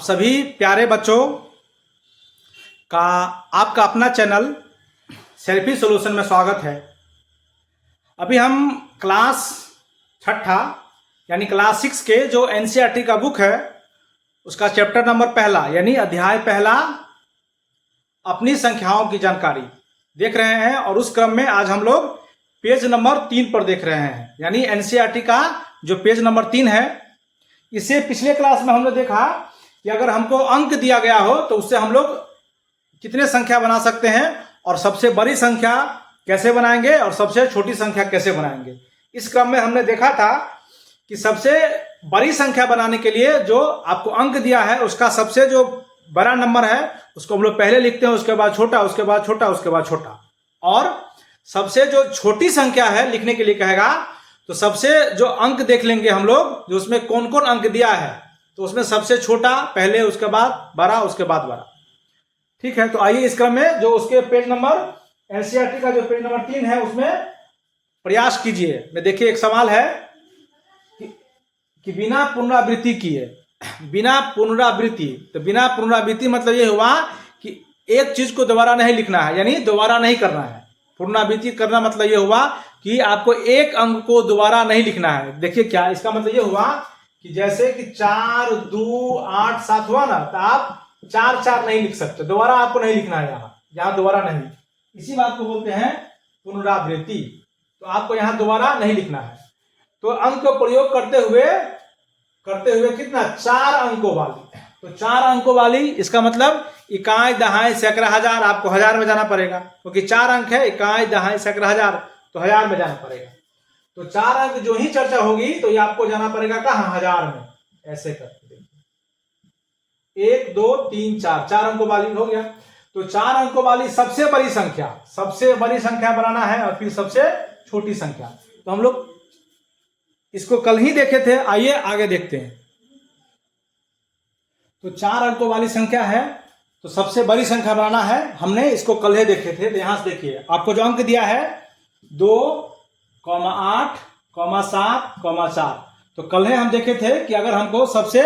सभी प्यारे बच्चों का आपका अपना चैनल सेल्फी सॉल्यूशन में स्वागत है। अभी हम क्लास छठा यानी क्लास 6 के जो एनसीईआरटी का बुक है उसका चैप्टर नंबर पहला यानी अध्याय पहला अपनी संख्याओं की जानकारी देख रहे हैं और उस क्रम में आज हम लोग पेज नंबर 3 पर देख रहे हैं। यानी एनसीईआरटी का जो पेज नंबर 3 है, इसे पिछले क्लास में हमने देखा कि अगर हमको अंक दिया गया हो तो उससे हम लोग कितने संख्या बना सकते हैं और सबसे बड़ी संख्या कैसे बनाएंगे और सबसे छोटी संख्या कैसे बनाएंगे। इस क्रम में हमने देखा था कि सबसे बड़ी संख्या बनाने के लिए जो आपको अंक दिया है उसका सबसे जो बड़ा नंबर है उसको हम लोग पहले लिखते हैं, उसके बाद छोटा, उसके बाद छोटा, उसके बाद छोटा। और सबसे जो छोटी संख्या है लिखने के लिए कहेगा तो सबसे जो अंक देख लेंगे हम लोग, जो उसमें कौन कौन अंक दिया है तो उसमें सबसे छोटा पहले, उसके बाद बड़ा, उसके बाद बड़ा। ठीक है, तो आइए इस क्रम में जो उसके पेज नंबर एनसीईआरटी का जो पेज नंबर 3 है उसमें प्रयास कीजिए। मैं देखिए एक सवाल है कि बिना पुनरावृत्ति किए, बिना पुनरावृत्ति, तो बिना पुनरावृत्ति मतलब ये हुआ कि एक चीज को दोबारा नहीं लिखना है, यानी दोबारा नहीं करना है। पुनरावृत्ति करना मतलब ये हुआ कि आपको एक अंक को दोबारा नहीं लिखना है। देखिए क्या इसका मतलब ये हुआ कि जैसे कि 4, 2, 8, 7 हुआ ना, तो आप 4, 4 नहीं लिख सकते, दोबारा आपको नहीं लिखना है। यहाँ दोबारा नहीं, इसी बात को बोलते हैं पुनरावृत्ति। तो आपको यहाँ दोबारा नहीं लिखना है। तो अंक का प्रयोग करते हुए कितना, 4 अंकों वाली। तो 4 अंकों वाली इसका मतलब इकाई, दहाई, सैकड़ा, हजार। आपको हजार में जाना पड़ेगा क्योंकि 4 अंक है, इकाई, दहाई, सैकड़ा, हजार, तो हजार में जाना पड़ेगा। तो 4 अंक जो ही चर्चा होगी तो ये आपको जाना पड़ेगा कहाँ, हजार में। ऐसे करके 1, 2, 3, 4 अंकों वाली हो गया। तो 4 अंकों वाली सबसे बड़ी संख्या बनाना है और फिर सबसे छोटी संख्या। तो हम लोग इसको कल ही देखे थे, आइए आगे देखते हैं। तो 4 अंकों वाली संख्या है तो सबसे बड़ी संख्या बनाना है, हमने इसको कल ही देखे थे। तो यहां से देखिए आपको जो अंक दिया है 2, 8, 7, 4। तो कल ही हम देखे थे कि अगर हमको सबसे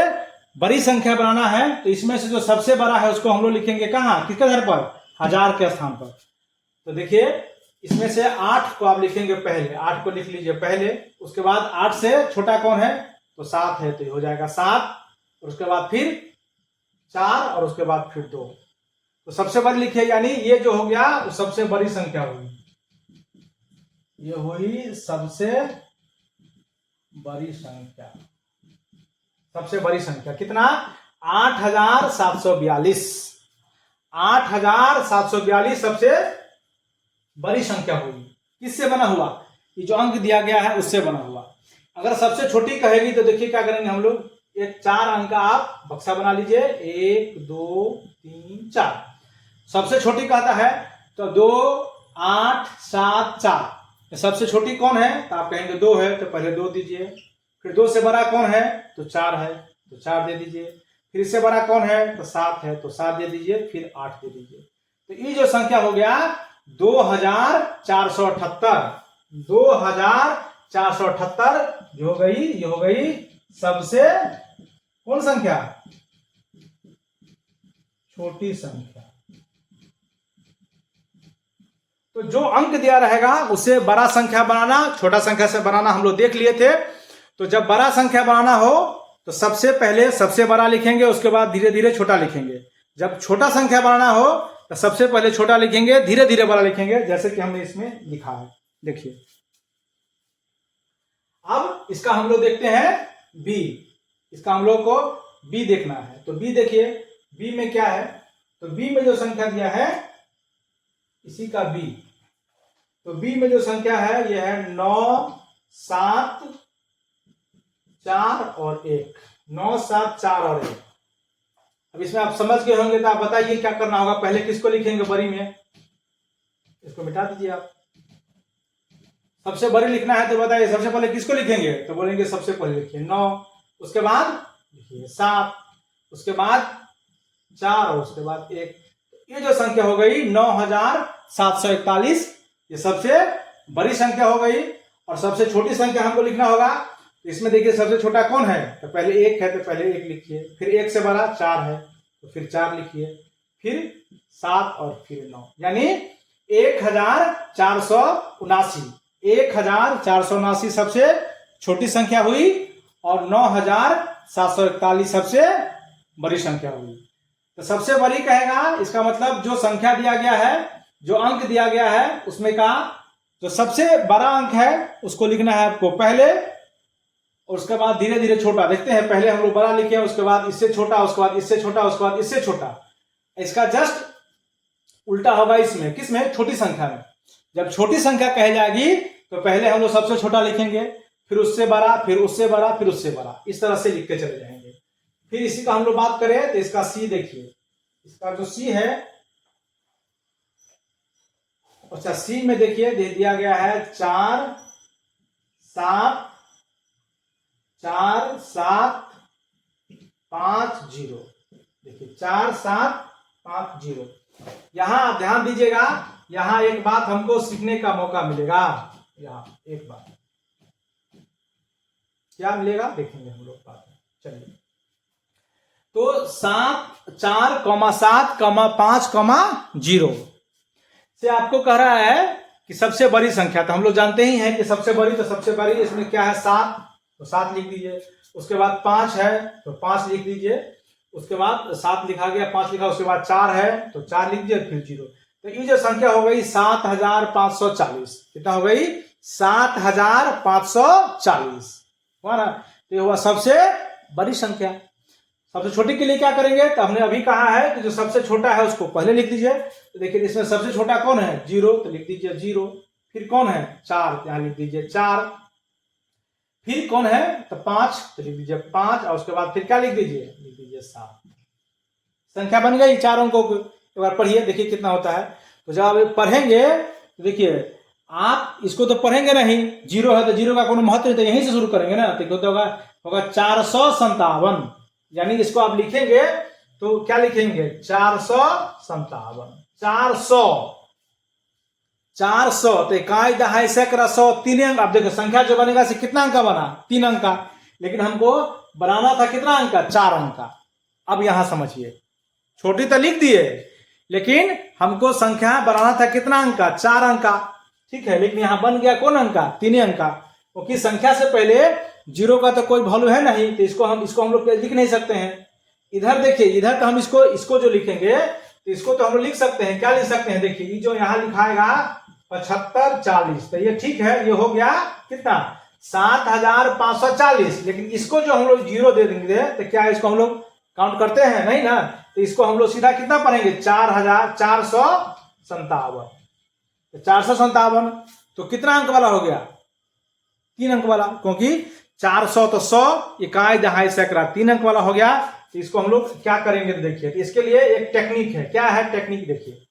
बड़ी संख्या बनाना है तो इसमें से जो सबसे बड़ा है उसको हम लोग लिखेंगे कहाँ, किसके आधार पर, हजार के स्थान पर। तो देखिए इसमें से 8 को आप लिखेंगे पहले, 8 को लिख लीजिए पहले। उसके बाद 8 से छोटा कौन है, तो 7 है, तो ये हो जाएगा 7। और उसके बाद फिर 4 और उसके बाद फिर 2। तो सबसे बड़ी लिखिए, यानी ये जो हो गया वो सबसे बड़ी संख्या हुई। ये हुई सबसे बड़ी संख्या। सबसे बड़ी संख्या कितना, 8742। 8742 सबसे बड़ी संख्या हुई। किससे बना हुआ, ये जो अंक दिया गया है उससे बना हुआ। अगर सबसे छोटी कहेगी तो देखिए क्या करेंगे हम लोग, एक 4 अंक का आप बक्सा बना लीजिए, 1, 2, 3, 4। सबसे छोटी कहता है तो 2, 8, 7, 4। सबसे छोटी कौन है, तो आप कहेंगे 2 है, तो पहले 2 दीजिए। फिर 2 से बड़ा कौन है, तो 4 है, तो 4 दे दीजिए। फिर इससे बड़ा कौन है, तो 7 है, तो 7 दे दीजिए। फिर 8 दे दीजिए। तो ये जो संख्या हो गया 2478। 2478 जो हो गई, ये हो गई सबसे कौन संख्या, छोटी संख्या। तो जो अंक दिया रहेगा उससे बड़ा संख्या बनाना, छोटा संख्या से बनाना हम लोग देख लिए थे। तो जब बड़ा संख्या बनाना हो तो सबसे पहले सबसे बड़ा लिखेंगे, उसके बाद धीरे धीरे छोटा लिखेंगे। जब छोटा संख्या बनाना हो तो सबसे पहले छोटा लिखेंगे, धीरे धीरे बड़ा लिखेंगे, जैसे कि हमने इसमें लिखा है। देखिए अब इसका हम लोग देखते हैं बी। इसका हम लोग को बी देखना है। तो बी देखिए, बी में क्या है, तो बी में जो संख्या दिया है इसी का बी। तो बी में जो संख्या है यह है 9, 7, 4 और 1। 9, 7, 4 और 1। अब इसमें आप समझ गए होंगे तो आप बताइए क्या करना होगा। पहले किसको लिखेंगे बड़ी में, इसको मिटा दीजिए आप। सबसे बड़ी लिखना है तो बताइए सबसे पहले किसको लिखेंगे, तो बोलेंगे सबसे पहले लिखिए 9, उसके बाद लिखिए 7, उसके बाद 4 और उसके बाद 1। ये जो संख्या हो गई 9741, ये सबसे बड़ी संख्या हो गई। और सबसे छोटी संख्या हमको लिखना होगा, इसमें देखिए सबसे छोटा कौन है, तो पहले 1 है तो पहले 1 लिखिए, फिर 1 से बड़ा 4 है तो फिर 4 लिखिए, फिर 7 और फिर 9, यानी 1479। 1479 सबसे छोटी संख्या हुई और 9741 सबसे बड़ी संख्या हुई। तो सबसे बड़ी कहेगा, इसका मतलब जो संख्या दिया गया है, जो अंक दिया गया है, उसमें का जो सबसे बड़ा अंक है उसको लिखना है आपको पहले, और उसके बाद धीरे धीरे छोटा। देखते हैं, पहले हम लोग बड़ा लिखे, उसके बाद इससे छोटा, उसके बाद इससे छोटा, उसके बाद इससे छोटा। इसका जस्ट उल्टा होगा इसमें, किसमें, छोटी संख्या में। जब छोटी संख्या कह जाएगी तो पहले हम लोग सबसे छोटा लिखेंगे, फिर उससे बड़ा, फिर उससे बड़ा, फिर उससे बड़ा, इस तरह से लिखते चले जाएंगे। फिर इसी का हम लोग बात करें तो इसका सी देखिए, इसका जो सी है, अच्छा सी में देखिए दे दिया गया है 4 7 4 7 5 0। देखिए 4 7 5 0। यहां आप ध्यान दीजिएगा, यहां एक बात हमको सीखने का मौका मिलेगा। यहां एक बात क्या मिलेगा देखेंगे हम लोग बात। चलिए, तो 4 7 5 0 से आपको कह रहा है कि सबसे बड़ी संख्या, तो हम लोग जानते ही हैं कि सबसे बड़ी, तो सबसे बड़ी इसमें क्या है 7, तो 7 लिख दीजिए। उसके बाद 5 है तो 5 लिख दीजिए। उसके बाद 7 लिखा गया, 5 लिखा, उसके बाद 4 है तो 4 लिख दीजिए, फिर 0। तो ये जो संख्या हो गई 7540। कितना हो गई, 7540 हुआ ना। तो ये हुआ सबसे बड़ी संख्या। सबसे छोटी के लिए क्या करेंगे, तो हमने अभी कहा है कि जो सबसे छोटा है उसको पहले लिख दीजिए। तो देखिए इसमें सबसे छोटा कौन है, 0, तो लिख दीजिए 0। फिर कौन है 4, यहां लिख दीजिए 4। फिर कौन है तो 5, तो लिख दीजिए 5, और उसके बाद फिर क्या लिख दीजिए, 7। संख्या बन गई 4 अंकों को। एक बार पढ़िए, देखिए कितना होता है। तो जब आप पढ़ेंगे तो देखिए, आप इसको तो पढ़ेंगे नहीं, 0 है तो 0 का कोई महत्व नहीं, तो यहीं से शुरू करेंगे ना। तो होगा 457, यानी इसको आप लिखेंगे तो क्या लिखेंगे 457। 400 तो इकाई दहाई सैकड़ा 100, 3 अंक। आप देखो संख्या जो बनेगा से कितना अंक का बना, 3 अंक का, लेकिन हमको बनाना था कितना अंक का, 4 अंक का। अब यहां समझिए, छोटी तो लिख दिए, लेकिन हमको संख्या बनाना था कितना अंक का, 4 अंक का, ठीक है। लेकिन यहां बन गया कौन अंक का, 3 अंक का, क्योंकि संख्या से पहले 0 का तो कोई वैल्यू है नहीं, तो इसको हम लोग लिख नहीं सकते हैं। इधर देखिए, इधर तो हम इसको जो लिखेंगे, तो इसको तो हम लोग लिख सकते हैं। क्या लिख सकते हैं, देखिए ये जो यहाँ लिखाएगा 75 40, तो ये ठीक है, ये हो गया कितना 7540। लेकिन इसको जो हम लोग 0 दे देंगे, तो क्या इसको हम लोग काउंट करते हैं, नहीं ना। तो इसको हम लोग सीधा कितना पढ़ेंगे, 4457। 457 तो कितना अंक वाला हो गया, 3 अंक वाला, क्योंकि 400 तो 100, इकाई दहाई सैकड़ा 3 अंक वाला हो गया। तो इसको हम लोग क्या करेंगे, तो देखिए इसके लिए एक टेक्निक है। क्या है टेक्निक, देखिए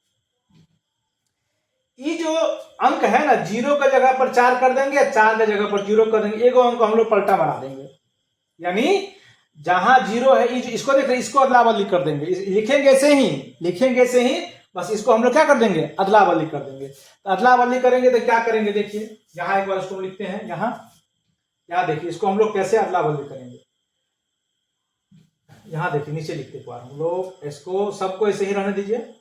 ये जो अंक है ना, 0 का जगह पर 4 कर देंगे, 4 का जगह पर 0 कर देंगे, एक अंक हम लोग पलटा बना देंगे। यानी जहां 0 है, इसको देखिए, इसको अदला बदली कर देंगे। लिखेंगे ऐसे ही, बस इसको हम लोग क्या कर देंगे, अदला बदली कर देंगे। तो अदला बदली करेंगे तो क्या करेंगे, देखिए यहां एक बार इसको लिखते हैं। यहाँ देखिए इसको हम लोग कैसे अदला बदली करेंगे। यहां देखिए नीचे लिखते एक बार हम लोग, इसको सबको ऐसे ही रहने दीजिए।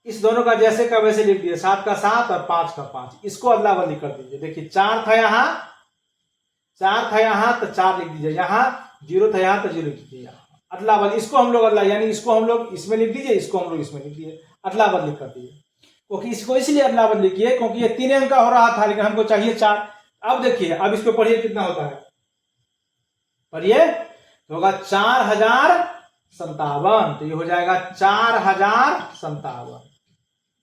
इस दोनों का जैसे का वैसे लिख दिए, 7 का 7 और 5 का 5। इसको अदला बदली कर दीजिए। देखिए 4 था यहाँ, 4 था यहाँ, तो 4 लिख दीजिए। यहाँ 0 था यहाँ, तो 0 लिख दीजिए। यहाँ अदला बदली, इसको हम लोग अदला, यानी इसको हम लोग इसमें लिख दीजिए, इसको हम लोग इसमें लिख दीजिए, अदला बदली कर दीजिए। क्योंकि इसको इसलिए अदला बदली किए क्योंकि ये 3 अंक का हो रहा था, लेकिन हमको चाहिए 4। अब देखिए, अब इसको पढ़िए कितना होता है, पढ़िए, तो होगा 4057। तो ये हो जाएगा 4057,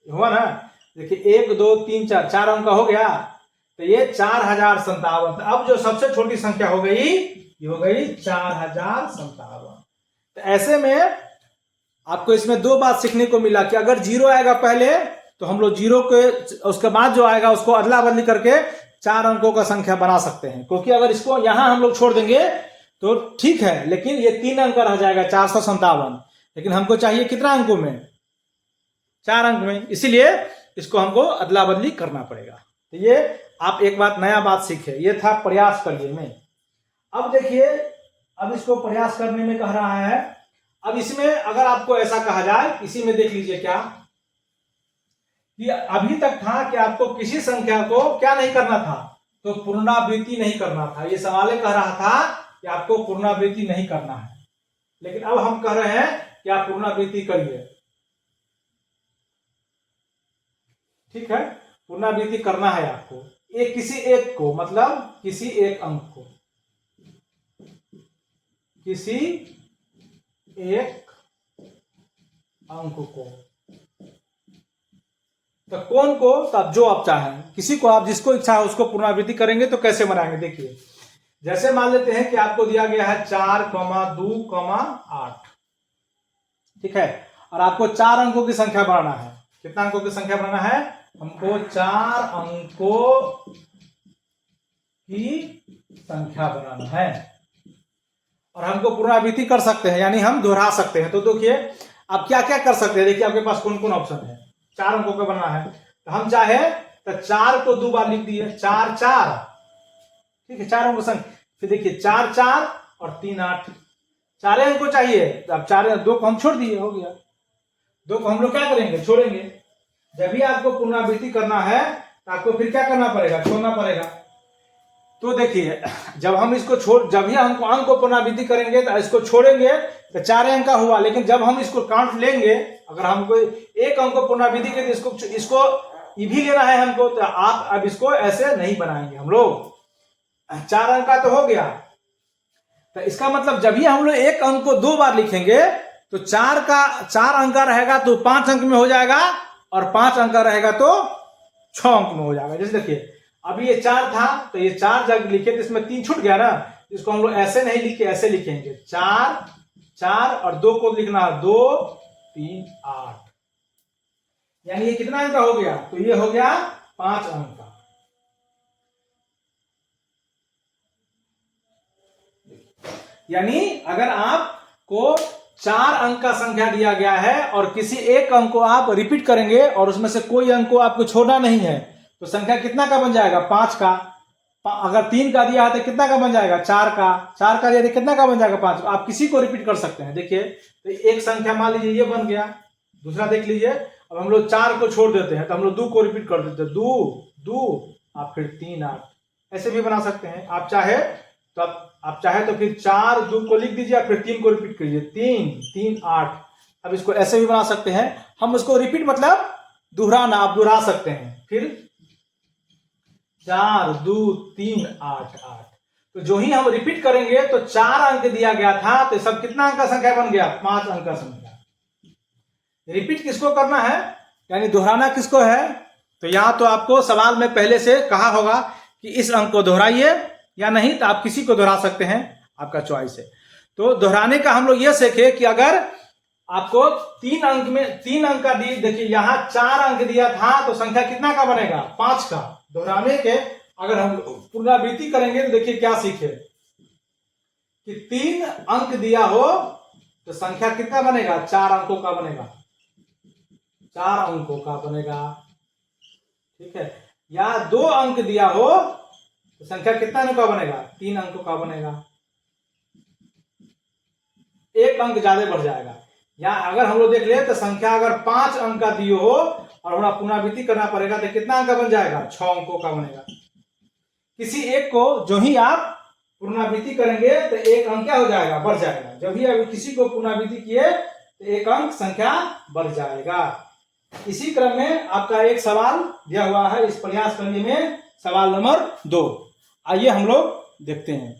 हुआ ना। देखिए 1 2 3 4, 4 अंक का हो गया, तो ये 4057। अब जो सबसे छोटी संख्या हो गई, ये हो गई 4057। तो ऐसे में आपको इसमें 2 बात सीखने को मिला कि अगर 0 आएगा पहले, तो हम लोग 0 के उसके बाद जो आएगा उसको अदला बदली करके 4 अंकों का संख्या बना सकते हैं। क्योंकि अगर इसको यहां हम लोग छोड़ देंगे तो ठीक है, लेकिन ये 3 अंक का रह जाएगा 457। लेकिन हमको चाहिए कितना अंकों में, 4 अंक में, इसीलिए इसको हमको अदला बदली करना पड़ेगा। तो ये आप एक बात नया बात सीखे, ये था प्रयास करिए में। अब देखिए, अब इसको प्रयास करने में कह रहा है। अब इसमें अगर आपको ऐसा कहा जाए, इसी में देख लीजिए क्या कि अभी तक था कि आपको किसी संख्या को क्या नहीं करना था, तो पुनरावृत्ति नहीं करना था। ये सवाल कह रहा था कि आपको पुनरावृत्ति नहीं करना है, लेकिन अब हम कह रहे हैं कि आप पुनरावृत्ति करिए। ठीक है, पुनरावृत्ति करना है आपको, एक किसी एक को, मतलब किसी एक अंक को, किसी एक अंक को। तो कौन को, तब जो आप चाहें, किसी को, आप जिसको इच्छा है उसको पुनरावृत्ति करेंगे। तो कैसे बनाएंगे, देखिए जैसे मान लेते हैं कि आपको दिया गया है 4,2,8, ठीक है, और आपको 4 अंकों की संख्या बनाना है। कितना अंकों की संख्या बनाना है, हमको 4 अंकों की संख्या बनाना है, और हमको पुनरावृत्ति कर सकते हैं, यानी हम दोहरा सकते हैं। तो देखिए आप क्या क्या कर सकते हैं, देखिए आपके पास कौन कौन ऑप्शन है। 4 अंकों का बनना है, तो हम चाहे तो 4 को 2 बार लिख दिए, 4 4, ठीक है, 4 अंकों संख्या। फिर देखिए 4 4 और 3 8, 4 अंकों चाहिए, तो अब 4 2 को हम छोड़ दिए, हो गया। 2 को हम लोग क्या करेंगे, छोड़ेंगे। जब भी आपको पुनरावृत्ति करना है तो आपको फिर क्या करना पड़ेगा, छोड़ना पड़ेगा। तो देखिए जब हम इसको जब भी हम अंक को पुनरावृत्ति करेंगे तो इसको छोड़ेंगे तो 4 अंक का हुआ, लेकिन जब हम इसको काउंट लेंगे, अगर हमको एक अंक को पुनरावृत्ति करें तो इसको ये भी लेना है हमको, तो आप अब इसको ऐसे नहीं बनाएंगे हम लोग। 4 अंक का तो हो गया, तो इसका मतलब जब भी हम लोग एक अंक को 2 बार लिखेंगे तो 4 अंक का रहेगा तो 5 अंक में हो जाएगा, और 5 अंक का रहेगा तो 6 अंक में हो जाएगा। जैसे देखिए अभी ये 4 था, तो ये 4 जब लिखे तो इसमें 3 छूट गया ना, इसको हम लोग ऐसे नहीं लिखे, ऐसे लिखेंगे 4 4 और 2 को लिखना है 2 3 8, यानी ये कितना अंक का हो गया, तो ये हो गया 5 अंक का। यानी अगर आपको 4 अंक का संख्या दिया गया है और किसी एक अंक को आप रिपीट करेंगे और उसमें से कोई अंक को आपको छोड़ना नहीं है, तो संख्या कितना का बन जाएगा, 5 का। अगर 3 का दिया है तो कितना का बन जाएगा, 4 का। 4 का दिया तो कितना का बन जाएगा, 5 का। आप किसी को रिपीट कर सकते हैं। देखिए तो एक संख्या मान लीजिए ये बन गया, दूसरा देख लीजिए। अब हम लोग 4 को छोड़ देते हैं तो हम लोग 2 को रिपीट कर देते हैं, 2 आप फिर 3 8, ऐसे भी बना सकते हैं। आप चाहे तो फिर 4 2 को लिख दीजिए, फिर 3 को रिपीट कीजिए, 3 3 8। अब इसको ऐसे भी बना सकते हैं हम, उसको रिपीट मतलब दोहराना, आप दोहरा सकते हैं। फिर 4 2 3 8 8, तो जो ही हम रिपीट करेंगे तो 4 अंक दिया गया था, तो सब कितना अंक का संख्या बन गया, 5 अंक का संख्या। रिपीट किसको करना है, यानी दोहराना किसको है, तो यहां तो आपको सवाल में पहले से कहा होगा कि इस अंक को दोहराइए या नहीं, तो आप किसी को दोहरा सकते हैं, आपका चॉइस है। तो दोहराने का हम लोग ये सीखे कि अगर आपको 3 अंक का देखिए यहां 4 अंक दिया था, तो संख्या कितना का बनेगा, 5 का। दोहराने के अगर हम पुनरावृत्ति करेंगे तो देखिए क्या सीखे कि 3 अंक दिया हो तो संख्या कितना बनेगा, 4 अंकों का बनेगा, 4 अंकों का बनेगा, ठीक है। या 2 अंक दिया हो तो संख्या कितना अंक का बनेगा, 3 अंकों का बनेगा, 1 अंक ज्यादा बढ़ जाएगा। या अगर हम लोग देख ले तो संख्या अगर 5 अंक का दिए हो और हमारा पुनरावृत्ति करना पड़ेगा तो कितना अंक का बन जाएगा, 6 अंकों का बनेगा। किसी एक को जो ही आप पुनरावृत्ति करेंगे तो 1 अंक क्या हो जाएगा, बढ़ जाएगा। जब भी अभी किसी को पुनरावृत्ति किए तो 1 अंक संख्या बढ़ जाएगा। इसी क्रम में आपका एक सवाल दिया हुआ है इस प्रयास करने में, सवाल नंबर 2। आइए हम लोग देखते हैं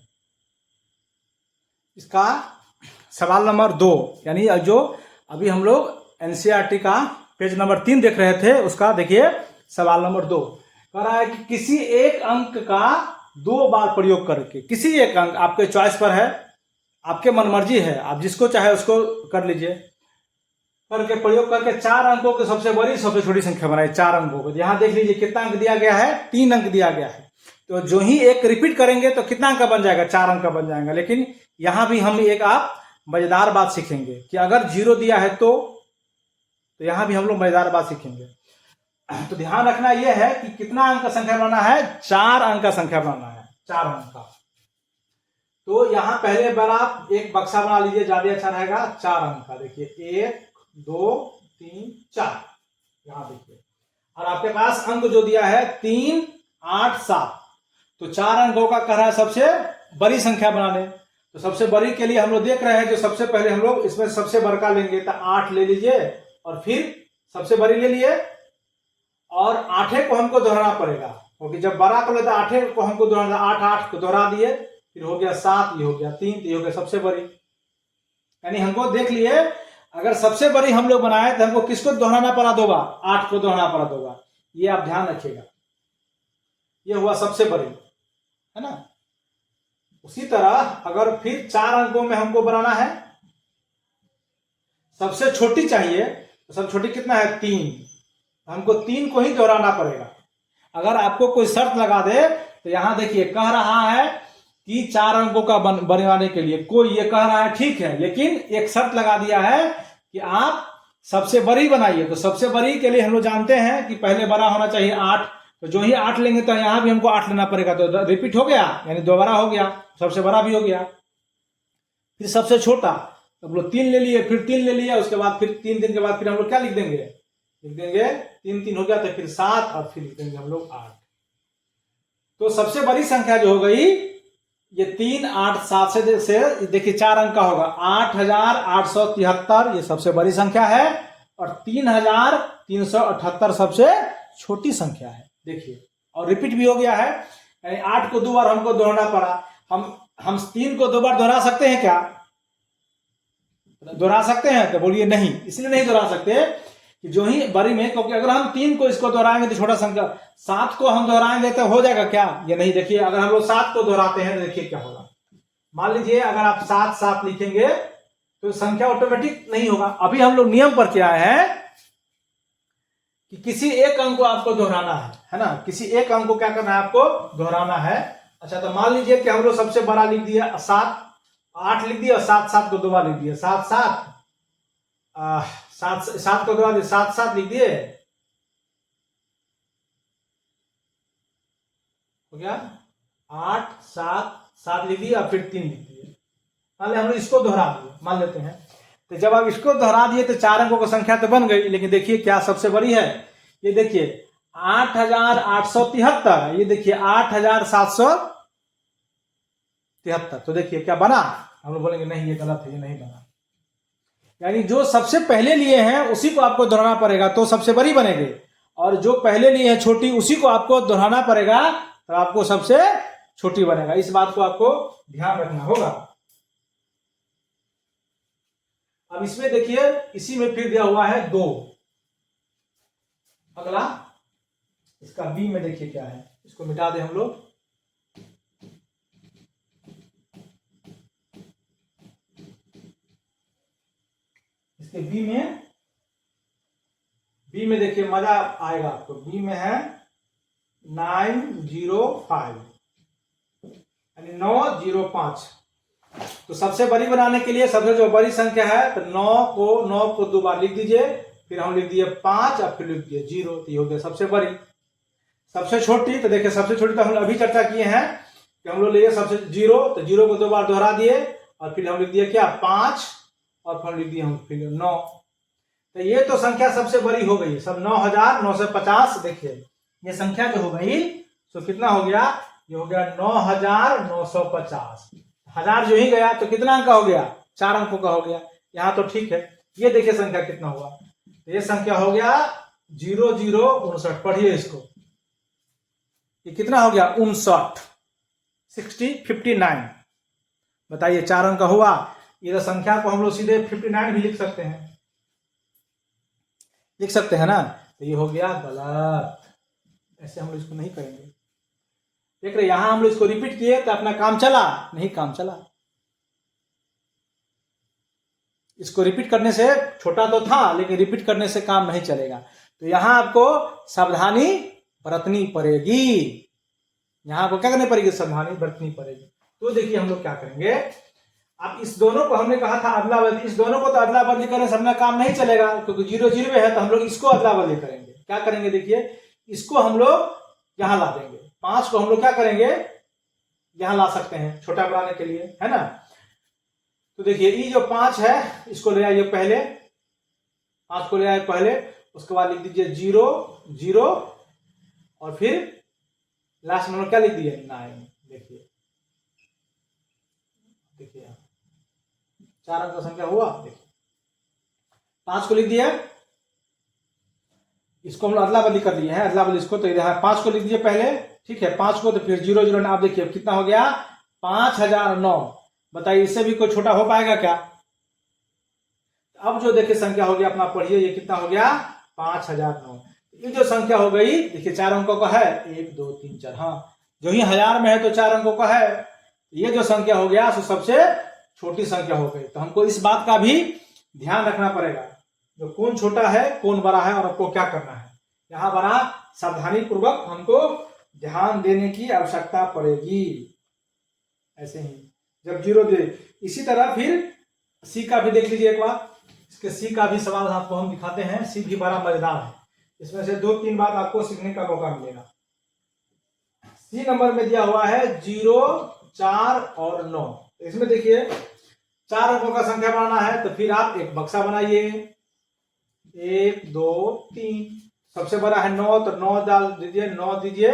इसका सवाल नंबर 2, यानी जो अभी हम लोग एनसीईआरटी का पेज नंबर 3 देख रहे थे, उसका देखिए सवाल नंबर 2 कह रहा है कि किसी एक अंक का 2 बार प्रयोग करके, किसी एक अंक आपके चॉइस पर है, आपके मन मर्जी है, आप जिसको चाहे उसको कर लीजिए, करके प्रयोग करके 4 अंकों की सबसे बड़ी सबसे छोटी संख्या बनाई, 4 अंकों को। यहां देख लीजिए कितना अंक दिया गया है, 3 अंक दिया गया है। तो जो ही एक रिपीट करेंगे तो कितना अंक का बन जाएगा, 4 अंक का बन जाएगा। लेकिन यहां भी हम एक आप मजेदार बात सीखेंगे कि अगर 0 दिया है तो यहां भी हम लोग मजेदार बात सीखेंगे। तो ध्यान रखना यह है कि कितना अंक का संख्या बनाना है, 4 अंक का संख्या बनाना है, 4 अंक का। तो यहां पहले बार आप एक बक्सा बना लीजिए, ज्यादा अच्छा रहेगा। 4 अंक का देखिए, 1 2 3 4, यहां देखिए। और आपके पास अंक जो दिया है 3 8 7, तो 4 अंकों का कह रहा है सबसे बड़ी संख्या बनाने। तो सबसे बड़ी के लिए हम लोग देख रहे हैं, जो सबसे पहले हम लोग इसमें सबसे बड़ा लेंगे, तो 8 ले लीजिए और फिर सबसे बड़ी ले लिए, और 8 को हमको दोहराना पड़ेगा, क्योंकि जब बड़ा को लेता 8 को हमको दोहराना, 8 8 को दोहरा दिए, फिर हो गया 7, ये हो गया 3, ये हो गया सबसे बड़ी। यानी हमको देख लिए, अगर सबसे बड़ी हम लोग बनाए तो हमको किसको दोहराना पड़ा, 2 बार 8 को दोहराना पड़ा 2 बार। ये आप ध्यान रखिएगा, ये हुआ सबसे बड़ी, है ना। उसी तरह अगर फिर 4 अंकों में हमको बनाना है, सबसे छोटी चाहिए, तो सबसे छोटी कितना है, 3, हमको 3 को ही दोहराना पड़ेगा। अगर आपको कोई शर्त लगा दे, तो यहां देखिए कह रहा है कि 4 अंकों का बनवाने के लिए कोई ये कह रहा है, ठीक है, लेकिन एक शर्त लगा दिया है कि आप सबसे बड़ी बनाइए। तो सबसे बड़ी के लिए हम लोग जानते हैं कि पहले बड़ा होना चाहिए 8, तो जो ही 8 लेंगे तो यहां भी हमको 8 लेना पड़ेगा, तो रिपीट हो गया, यानी दोबारा हो गया, सबसे बड़ा भी हो गया। फिर सबसे छोटा, तो हम लोग 3 ले लिए, फिर 3 ले लिया, उसके बाद फिर 3 दिन के बाद फिर हम लोग क्या लिख देंगे, 3 3 हो गया, तो फिर 7, और फिर लिख देंगे हम लोग 8। तो सबसे बड़ी संख्या जो हो गई ये 3 8 7 से देखिए 4 अंक का होगा, 8873, ये सबसे बड़ी संख्या है, और 3378 सबसे छोटी संख्या है, देखिए। और रिपीट भी हो गया है, यानी 8 को 2 बार हमको दोहराना पड़ा। हम 3 को 2 बार दोहरा सकते हैं क्या, दोहरा सकते हैं, तो बोलिए नहीं, इसलिए नहीं दोहरा सकते कि जो ही बड़ी में, क्योंकि अगर हम 3 को इसको दोहराएंगे तो छोटा संख्या, 7 को हम दोहराएंगे तो हो जाएगा क्या, ये नहीं। देखिए अगर हम लोग 7 को दोहराते हैं तो देखिए क्या होगा। मान लीजिए अगर आप 7 7 लिखेंगे तो संख्या ऑटोमेटिक नहीं होगा। अभी हम लोग नियम पर क्या है कि किसी एक अंक को आपको दोहराना है ना, किसी एक अंक को क्या करना है, आपको दोहराना है। अच्छा, तो मान लीजिए कि हम लोग सबसे बड़ा लिख दिया 7, 8 लिख दिया, 7 7 को 2 बार लिख दिया, 7 7 7 को 2 बार 7 7 लिख दिए, हो गया 8 7 7 लिख दिया, फिर 3 लिख दिए। मान लिया हम लोग इसको दोहरा दिए, मान लेते हैं। तो जब आप इसको दोहरा दिए तो 4 अंकों की संख्या तो बन गई, लेकिन देखिए क्या सबसे बड़ी है, ये देखिए 8873, ये देखिए 8773। तो देखिए क्या बना, हम लोग बोलेंगे नहीं ये गलत है, ये नहीं बना। यानी जो सबसे पहले लिए हैं उसी को आपको दोहराना पड़ेगा तो सबसे बड़ी बनेगी, और जो पहले लिए हैं छोटी उसी को आपको दोहराना पड़ेगा तो आपको सबसे छोटी बनेगा। इस बात को आपको ध्यान रखना होगा। अब इसमें देखिए, इसी में फिर दिया हुआ है 2। अगला इसका बी में देखिए क्या है, इसको मिटा दे हम लोग। इसके बी में देखिए मजा आएगा आपको। बी में है 905, यानी 905। तो सबसे बड़ी बनाने के लिए सबसे जो बड़ी संख्या है, तो 9 को 2 बार लिख दीजिए, फिर हम लिख दिए 5 और फिर लिख दिए 0, तो ये हो गया सबसे बड़ी। सबसे छोटी, तो देखिए सबसे छोटी तो हम लोग अभी चर्चा किए हैं कि हम लोग लिए सबसे 0, तो 0 को 2 बार दोहरा दिए और फिर हम लिख दिए क्या 5, और फिर लिख दिए हम फिर 9। तो ये तो संख्या सबसे बड़ी हो गई, सब 9950। देखिए ये संख्या जो हो गई तो कितना हो गया, ये हो गया 9950। 1000 जो ही गया तो कितना अंक का हो गया, 4 अंकों का हो गया। यहाँ तो ठीक है। ये देखिए संख्या कितना हुआ, तो ये संख्या हो गया 0059। पढ़िए इसको, ये कितना हो गया 59, 59। बताइए 4 अंक का हुआ। ये तो संख्या को हम लोग सीधे 59 भी लिख सकते हैं, लिख सकते हैं ना। तो ये हो गया गलत, ऐसे हम लोग इसको नहीं करेंगे। देख रहे यहां हम लोग इसको रिपीट किए तो अपना काम चला, नहीं काम चला। इसको रिपीट करने से, छोटा तो था लेकिन रिपीट करने से काम नहीं चलेगा। तो यहां आपको सावधानी बरतनी पड़ेगी, यहां आपको क्या करनी पड़ेगी, सावधानी बरतनी पड़ेगी। तो देखिए हम लोग क्या करेंगे, अब इस दोनों को हमने कहा था अदला बदली, इस दोनों को तो अदला बदली करने से अपना काम नहीं चलेगा, क्योंकि 0 0 है तो हम लोग इसको अदला बदली करेंगे। क्या करेंगे, देखिए इसको हम लोग यहाँ ला देंगे, 5 को हम लोग क्या करेंगे, यहाँ ला सकते हैं छोटा बनाने के लिए, है ना। तो देखिए ये जो 5 है इसको ले आइए पहले, 5 को ले आए पहले, उसके बाद लिख दीजिए 0 0 और फिर लास्ट में क्या लिख दिए 9। देखिए देखिए 4 अंक का संख्या हुआ। देखिए 5 को लिख दिया, इसको हम लोग अदला बदली कर दिए हैं, अदला बदली इसको, तो इधर 5 को लिख दीजिए पहले, ठीक है 5 को, तो फिर 0 0 आप देखिए कितना हो गया 5009। बताइए इससे भी कोई छोटा हो पाएगा क्या। अब जो देखिए संख्या हो गया अपना पढ़िए, ये कितना हो गया 5009। ये जो संख्या हो गई देखिए 4 अंकों का है, 1 2 3 4, हाँ जो ही 1000 में है तो 4 अंकों का है। ये जो संख्या हो गया तो सबसे छोटी संख्या हो गई। तो हमको इस बात का भी ध्यान रखना पड़ेगा, जो कौन छोटा है कौन बड़ा है और आपको क्या करना है, यहाँ बड़ा सावधानी पूर्वक हमको ध्यान देने की आवश्यकता पड़ेगी। ऐसे ही जब 0 दे, इसी तरह फिर सी का भी देख लीजिए एक बार, इसके सी का भी सवाल आपको हम दिखाते हैं। सी भी बड़ा मजेदार है, इसमें से 2-3 बात आपको सीखने का मौका मिलेगा। सी नंबर में दिया हुआ है 0 4 और 9। इसमें देखिए 4 अंकों का संख्या बनाना है, तो फिर आप एक बक्सा बनाइए, 1 2 3, सबसे बड़ा है 9 तो 9 डाल दीजिए, 9 दीजिए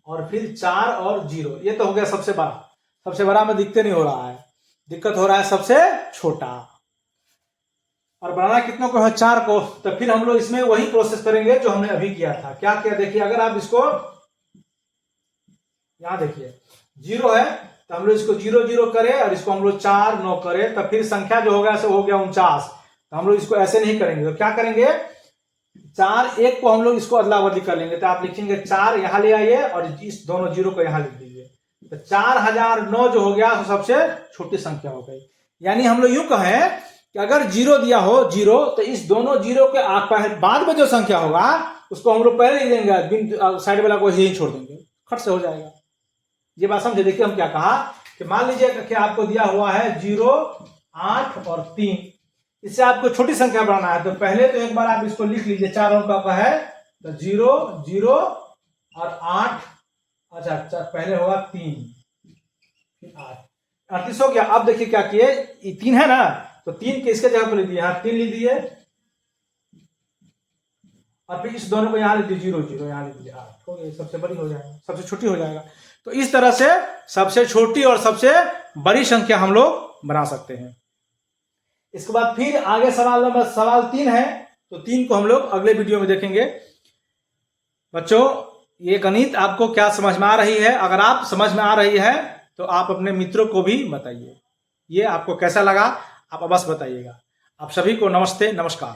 और फिर 4 और 0। ये तो हो गया सबसे बड़ा, सबसे बड़ा में दिक्कत नहीं हो रहा है, दिक्कत हो रहा है सबसे छोटा। और बनाना कितनों को है 4 को, तो फिर हम लोग इसमें वही प्रोसेस करेंगे जो हमने अभी किया था। क्या किया देखिए, अगर आप इसको यहां देखिए 0 है तो हम लोग इसको 0 0 करें और इसको हम लोग 4 9 करें, तो फिर संख्या जो होगा ऐसे हो गया 49। तो हम लोग इसको ऐसे नहीं करेंगे, तो क्या करेंगे 4 1 को हम लोग इसको अदला बदली कर लेंगे। तो आप लिखेंगे 4 यहां ले आइए और इस दोनों 0 को यहां लिख दीजिए, तो 4009 जो हो गया तो सबसे छोटी संख्या हो गई। यानी हम लोग यूं कहें कि अगर 0 दिया हो 0, तो इस दोनों 0 के बाद में जो संख्या होगा उसको हम लोग पहले लिख देंगे, साइड वाला को यही छोड़ देंगे, खट से हो जाएगा। ये बात समझे। देखिए हम क्या कहा कि मान लीजिए कि आपको दिया हुआ है 0 8 और 3, इससे आपको छोटी संख्या बनाना है, तो पहले तो एक बार आप इसको लिख लीजिए, 4 अंकों का है तो 0 0 और 8, अच्छा पहले होगा 3 फिर 8, 38 हो गया। अब देखिए क्या किए, 3 है ना, तो 3 के इसके जगह पर लिख दिए, यहाँ 3 लिख दिए और फिर इस दोनों को यहाँ लिख दिए 0 0, यहाँ लिख दिए 8, हो गया, सबसे बड़ी हो जाएगा, सबसे छोटी हो जाएगा। तो इस तरह से सबसे छोटी और सबसे बड़ी संख्या हम लोग बना सकते हैं। इसके बाद फिर आगे सवाल 3 है, तो 3 को हम लोग अगले वीडियो में देखेंगे। बच्चों ये गणित आपको क्या समझ में आ रही है, अगर आप समझ में आ रही है तो आप अपने मित्रों को भी बताइए, ये आपको कैसा लगा आप अवश्य बताइएगा। आप सभी को नमस्ते नमस्कार।